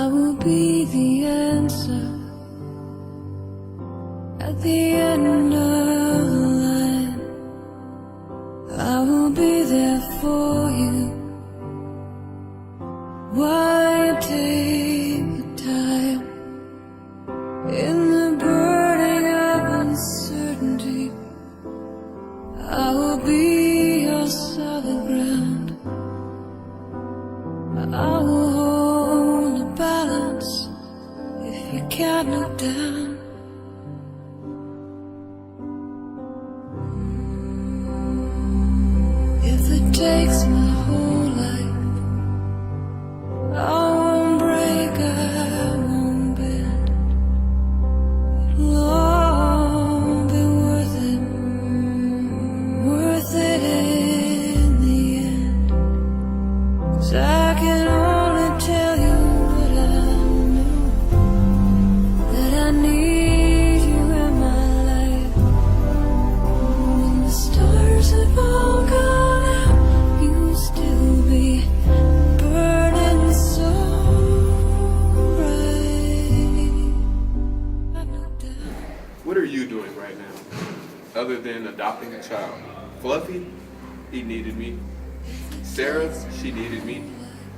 I will be the answer at the end of the line. I will be there for you while you take the time in the burning of uncertainty. I will be your solid ground. I will hold the balance if you can't look down. If it takes my whole life, I won't break, I won't bend. It'll all be worth it in the end. 'Cause I can only tell you what I know, that I need you in my life. When the stars have all gone out, you'll still be burning so bright. What are you doing right now, other than adopting a child? Fluffy, he needed me. Sarah, she needed me.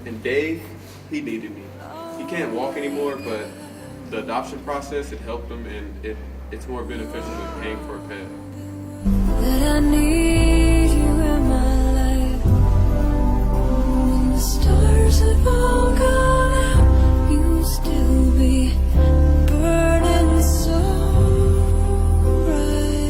And Dave, he needed me. He can't walk anymore, but the adoption process, it helped him, and it's more beneficial than paying for a pet. That I need you in my life. When the stars have all gone out, you'll still be burning so bright.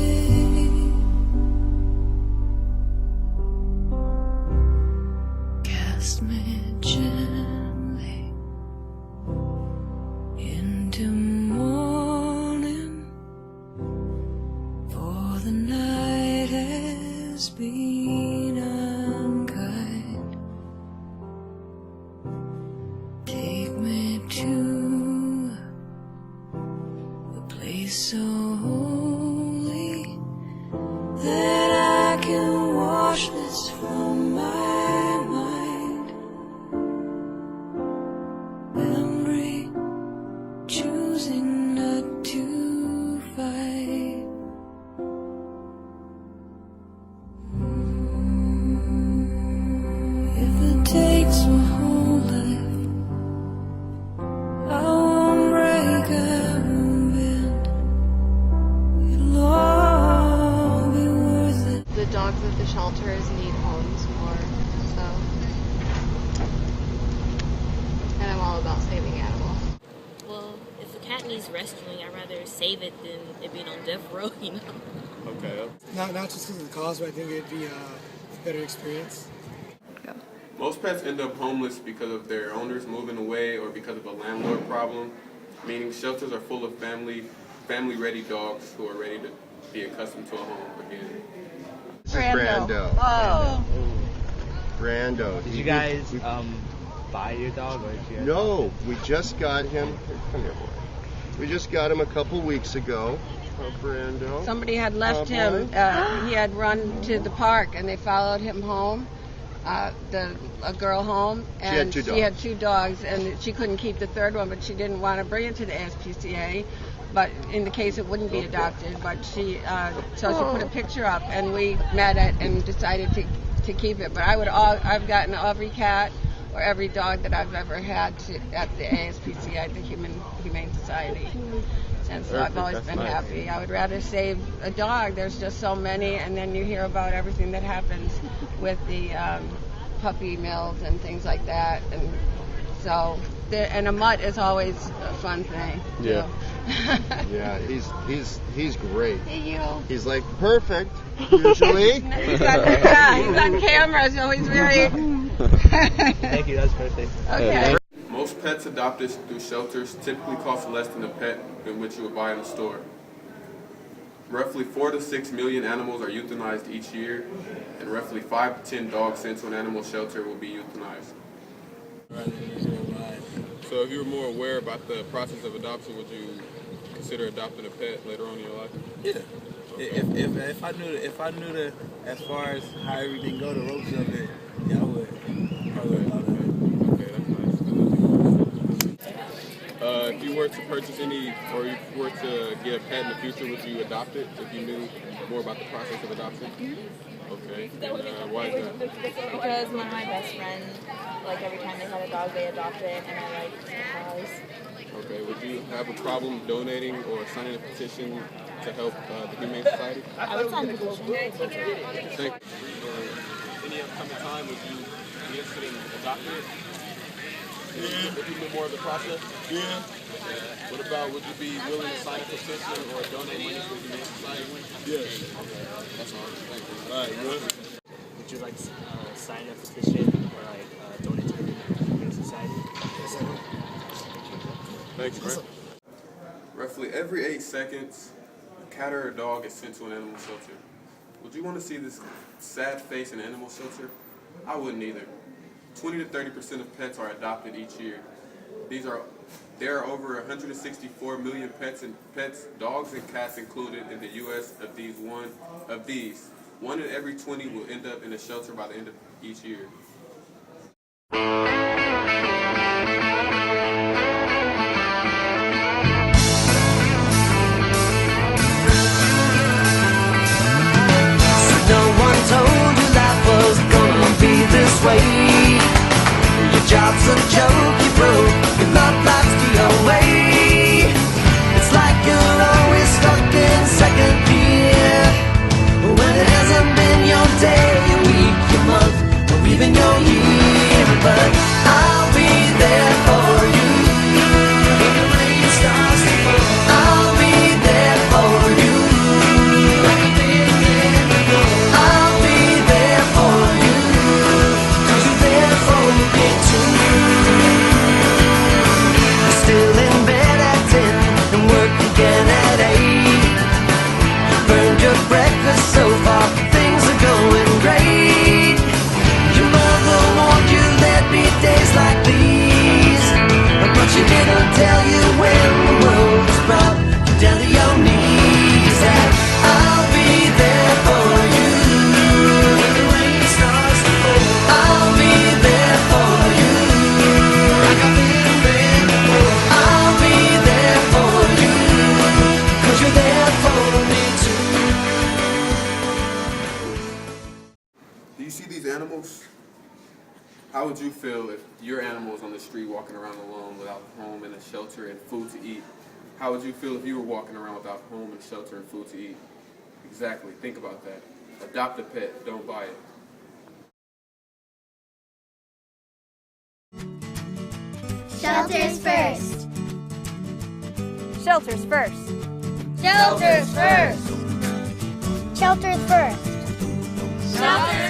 Cast me gently into morning, for the night has been unkind. Take me to a place so holy that I can wash this from my mind. Memory choosing not to fight. If it takes my whole life, I won't break, I won't bend. It'll all be worth it. The dogs at the shelters need homes more, so. And I'm all about saving animals. Well, if a cat needs rescuing, I'd rather save it than it being on death row, you know? Okay. Not just because of the cost, but I think it'd be a better experience. Most pets end up homeless because of their owners moving away or because of a landlord problem, meaning shelters are full of family-ready dogs who are ready to be accustomed to a home again. Brando. Oh. Brando. Did you guys buy your dog, or did you guys? No, we just got him. Come here, boy. We just got him a couple weeks ago. Brando. Somebody had left him. He had run to the park, and they followed him home. A girl home, and she had two dogs, and she couldn't keep the third one, but she didn't want to bring it to the ASPCA. But in the case it wouldn't be adopted, but she so she put a picture up, and we met it and decided to keep it. But I've gotten every cat or every dog that I've ever had at the ASPCA, the Humane Society. And so I've always been happy. I would rather save a dog. There's just so many, and then you hear about everything that happens with the puppy mills and things like that. And so, and a mutt is always a fun thing. Yeah. Yeah, he's great. Hey, He's like perfect usually. he's on camera, so he's very. Thank you. That's perfect. Okay. Most pets adopted through shelters typically cost less than a pet than which you would buy in a store. Roughly 4 to 6 million animals are euthanized each year, and roughly 5 to 10 dogs sent to an animal shelter will be euthanized. So if you were more aware about the process of adoption, would you consider adopting a pet later on in your life? Yeah. If I knew the as far as how everything go, the ropes of it, yeah, I would. Okay, that's nice. If you were to purchase any, or you were to get a pet in the future, would you adopt it if you knew more about the process of adoption? Okay. And why is that? Because one of my best friends, like every time they had a dog, they adopted it, and I like the cause. Okay. Would you have a problem donating or signing a petition to help the Humane Society? I would sign a petition. Thank you. Any upcoming time, would you be interested in adopting it? Yeah. If you knew more of the process? Yeah. What about, would you be willing to sign a petition or donate money to the Humane Society? Yes. Okay. That's all. Thank you. All right, good. Would you like to sign a petition or like donate to the Humane Society? Thank you, Brent. Roughly every 8 seconds, a cat or a dog is sent to an animal shelter. Would you want to see this sad face in an animal shelter? I wouldn't either. 20 to 30% of pets are adopted each year. There are over 164 million pets, dogs and cats included in the U.S. Of these, one in every 20 will end up in a shelter by the end of each year. No one told you life was gonna be this way. Your job's a joke, you broke, your love life's the away. It's like you're always stuck in second gear, when it hasn't been your day, your week, your month, or even your year. But I'll be there for you when the rain starts to fall. I'll be there for you like I've been there before. I'll be there for you 'cause you're there for me too. You're still in bed at 10 and work again at 8. Burned your breakfast so far, things are going great. Your mother warned you there'd be days like these, but she didn't tell you when the world was brought down to your knees. And I'll be there for you when the rain starts to fall. I'll be there for you like I've been there before. I'll be there for you 'cause you're there for me too. Do you see these animals? How would you feel if your animal was on the street walking around alone without a home and a shelter and food to eat? How would you feel if you were walking around without home and shelter and food to eat? Exactly. Think about that. Adopt a pet. Don't buy it. Shelters first. Shelters first. Shelters first. Shelters first. Shelters